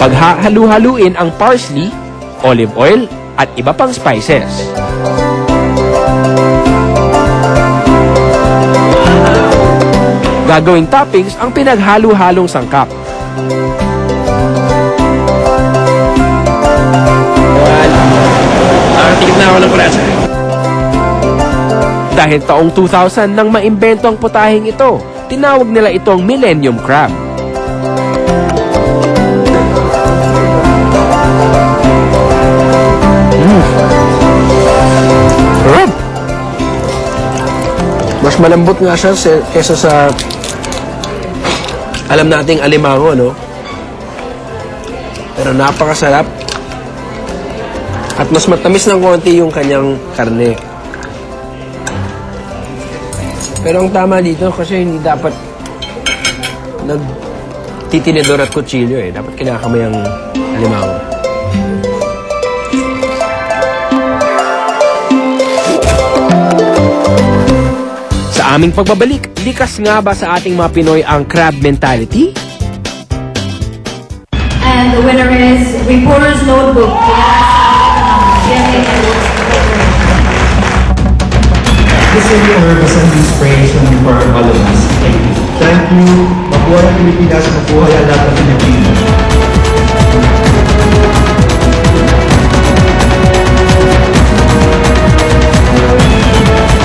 Paghahalu-haluin ang parsley, olive oil, at iba pang spices. Gagawing toppings ang pinaghalo-halong sangkap. Tigit na ako ng kurasa. Dahil taong 2000 nang maimbento ang putahing ito, tinawag nila itong Millennium Crab. Mas malambot nga siya kesa sa alam nating alimango, no? Pero napakasarap. At mas matamis ng konti yung kanyang karne. Pero ang tama dito kasi hindi dapat nagtitinidor at kutsilyo eh. Dapat kinakamay ang alimango. Sa aming pagbabalik, likas nga ba sa ating mga Pinoy ang crab mentality? And the winner is Reporter's Notebook. This video represents inspiration for all of us. Thank you. Mabuhay ang Pilipinas, mabuhay ang lahat ng Pilipino.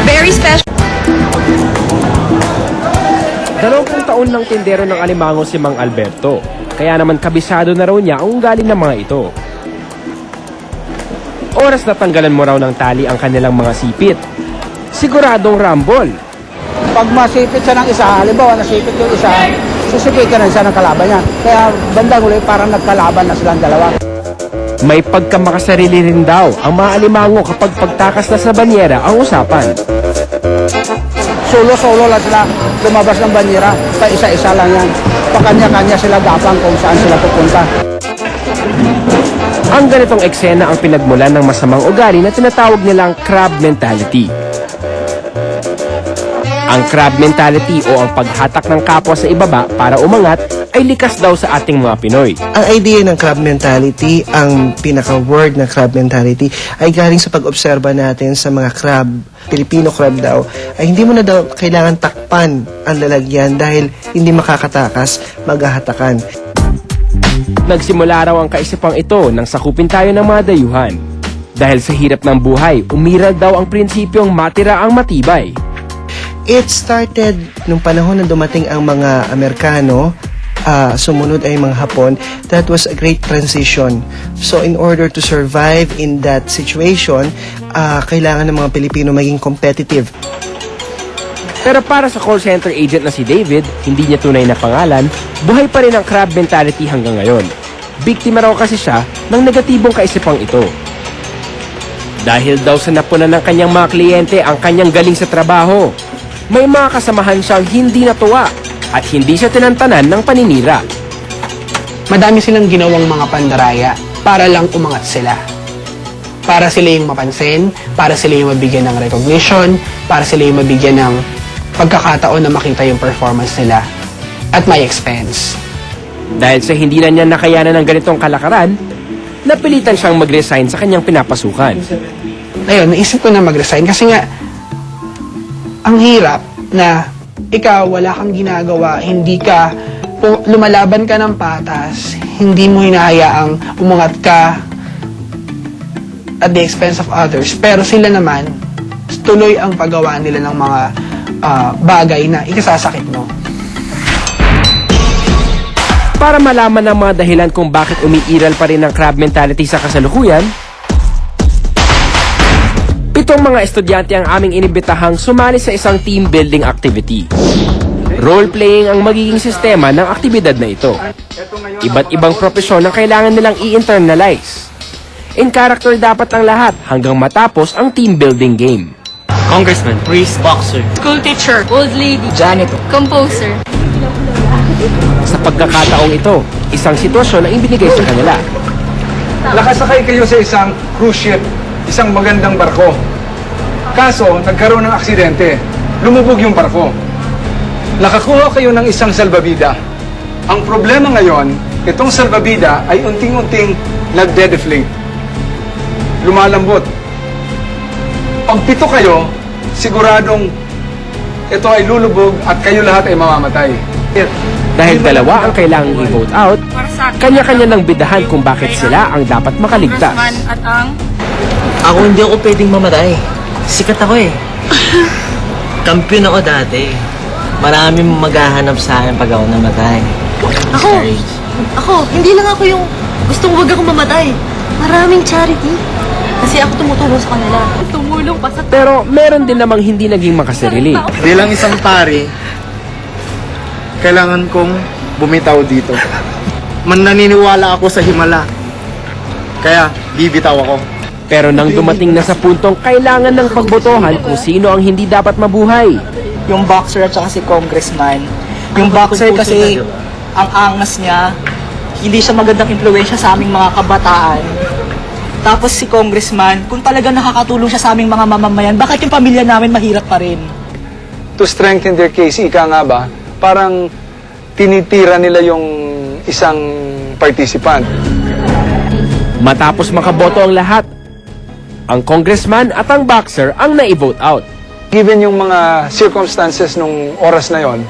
Very special. 20 taon ng tindero ng alimango si Mang Alberto. Kaya naman kabisado na raw niya ang ugali ng mga ito. Oras na tanggalan mo raw ng tali ang kanilang mga sipit. Siguradong rumble. Pag masipit siya ng isa, halimbawa nasipit yung isa, susipitin na siya ng kalaban niya. Kaya bandang huli parang nagkalaban na silang dalawa. May pagkamakasarili rin daw ang mga alimango kapag pagtakas na sa banyera ang usapan. Solo-solo lang sila lumabas ng banyera, pa isa-isa lang yan. Pa-kanya-kanya sila gapang kung saan sila pupunta. Ang ganitong eksena ang pinagmulan ng masamang ugali na tinatawag nilang crab mentality. Ang crab mentality o ang paghatak ng kapwa sa ibaba para umangat ay likas daw sa ating mga Pinoy. Ang idea ng crab mentality, ang pinaka-word ng crab mentality, ay galing sa pag-obserba natin sa mga crab, Filipino crab daw, ay hindi mo na daw kailangan takpan ang lalagyan dahil hindi makakatakas, maghahatakan. Nagsimula raw ang kaisipang ito nang sakupin tayo ng mga dayuhan. Dahil sa hirap ng buhay, umiral daw ang prinsipyong matira ang matibay. It started nung panahon na dumating ang mga Amerikano, sumunod ay mga Hapon. That was a great transition. So in order to survive in that situation, kailangan ng mga Pilipino maging competitive. Pero para sa call center agent na si David, hindi niya tunay na pangalan, buhay pa rin ang crab mentality hanggang ngayon. Biktima raw kasi siya ng negatibong kaisipang ito. Dahil daw sa napunan ng kanyang mga kliyente ang kanyang galing sa trabaho, may mga kasamahan siyang hindi natuwa at hindi siya tinantanan ng paninira. Madami silang ginawang mga pandaraya para lang umangat sila. Para sila yung mapansin, para sila yung mabigyan ng recognition, para sila yung mabigyan ng pagkakataon na makita yung performance nila at my expense. Dahil sa hindi na niya nakayanan ng ganitong kalakaran, napilitan siyang mag-resign sa kanyang pinapasukan. Ayun, naisip ko na mag-resign kasi nga ang hirap na ikaw wala kang ginagawa, hindi ka lumalaban ka ng patas, hindi mo hinahayaang umangat ka at the expense of others, pero sila naman tuloy ang paggawa nila ng mga bagay na ikasasakit mo. Para malaman ang mga dahilan kung bakit umiiral pa rin ang crab mentality sa kasalukuyan, 7 mga estudyante ang aming inibitahang sumali sa isang team building activity. Role-playing ang magiging sistema ng aktibidad na ito. Iba't ibang propesyon ang kailangan nilang i-internalize. In character dapat ang lahat hanggang matapos ang team building game. Congressman, priest, boxer. School teacher, old lady, Janitor. composer. Sa pagkakataong ito, isang sitwasyon ang ibinigay sa kanila. Nakasakay kayo sa isang cruise ship, isang magandang barko. Kaso, nagkaroon ng aksidente. Lumubog yung barko. Nakakuha kayo ng isang salbabida. Ang problema ngayon, itong salbabida ay unting-unting nagde-deflate. Lumalambot. Pag pito kayo, siguradong ito ay lulubog at kayo lahat ay mamamatay. Dahil dalawa ang kailangang i-vote out, kanya-kanya ng bidahan kung bakit sila ang dapat makaligtas. At ang Ako hindi ako pwedeng mamatay. Sikat ako eh. Kampiyon ako dati. Maraming maghahanap sa akin pag ako namatay. Ako, hindi lang ako yung gustong wag akong mamatay. Maraming charity. Kasi ako tumutulong sa kanila. Tumulong pa sa... Pero meron din namang hindi naging makasarili. Bilang isang pari, kailangan kong bumitaw dito. Naniniwala ako sa himala. Kaya, bibitaw ako. Pero nang dumating na sa puntong kailangan ng pagbotohan kung sino ang hindi dapat mabuhay, Yung boxer at saka si congressman. Yung boxer kasi, ang angas niya, hindi siya magandang impluwensya sa aming mga kabataan. Tapos si congressman, kung talagang nakakatulong siya sa aming mga mamamayan, bakit yung pamilya namin mahirap pa rin? To strengthen their case, ika nga ba, parang tinitira nila yung isang participant. matapos makaboto ang lahat, ang congressman at ang boxer ang nai-vote out. Given yung mga circumstances nung oras na yon,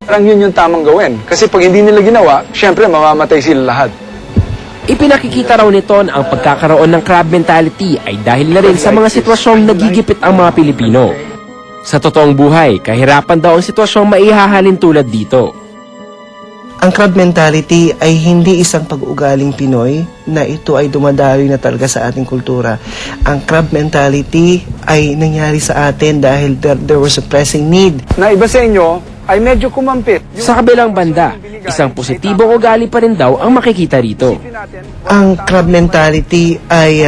parang yun yung tamang gawin. Kasi pag hindi nila ginawa, syempre mamamatay sila lahat. Ipinakikita raw nito na ang pagkakaroon ng crab mentality ay dahil na rin sa mga sitwasyong nagigipit ang mga Pilipino. Sa totoong buhay, kahirapan daw ang sitwasyong maihahalin tulad dito. Ang crab mentality ay hindi isang pag-uugaling Pinoy na ito ay dumadaloy na talaga sa ating kultura. Ang crab mentality ay nangyari sa atin dahil there was a pressing need. Na iba sa inyo ay medyo kumampit. Sa kabilang banda, isang positibong ugali pa rin daw ang makikita rito. Ang crab mentality ay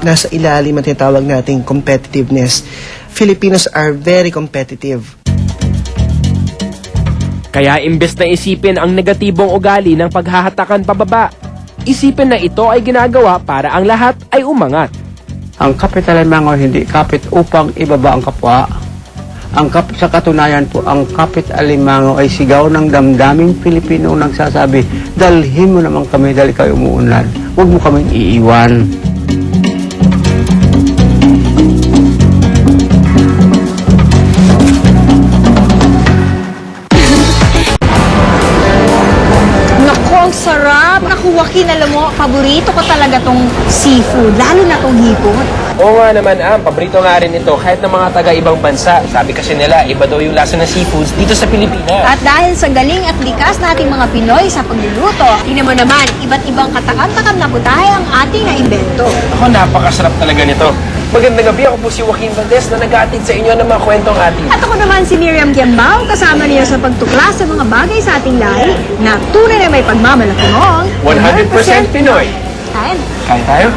nasa ilalim at tinatawag nating competitiveness. Filipinos are very competitive. Kaya imbes na isipin ang negatibong ugali ng paghahatakan pababa, isipin na ito ay ginagawa para ang lahat ay umangat. Ang kapit alimango hindi kapit upang ibaba ang kapwa. Ang sa katunayan po, ang kapit alimango ay sigaw ng damdaming Pilipino nagsasabi, dalhin mo naman kami dahil kayo umuunlad. Huwag mo kaming iiwan. Naku, ang sarap! Naku, Joaquin, alam mo, paborito ko talaga tong seafood, lalo na tong hipon. Oo nga naman, paborito nga rin ito kahit ng mga taga-ibang bansa. Sabi kasi nila, iba daw yung lasa ng seafoods dito sa Pilipinas. At dahil sa galing at likas nating mga Pinoy sa pagluluto, tingnan mo naman, iba't ibang katakam-takam na putahe ang ating naimbento. Ako, napakasarap talaga nito. Magandang gabi, ako po si Joaquin Valdez na nag-aatid sa inyo ng mga kwentong atin. At ako naman si Miriam Giambao, kasama niya sa pagtuklas sa mga bagay sa ating lahi na tunay na may pagmamalaki mong 100% Pinoy. Kain. Kain tayo?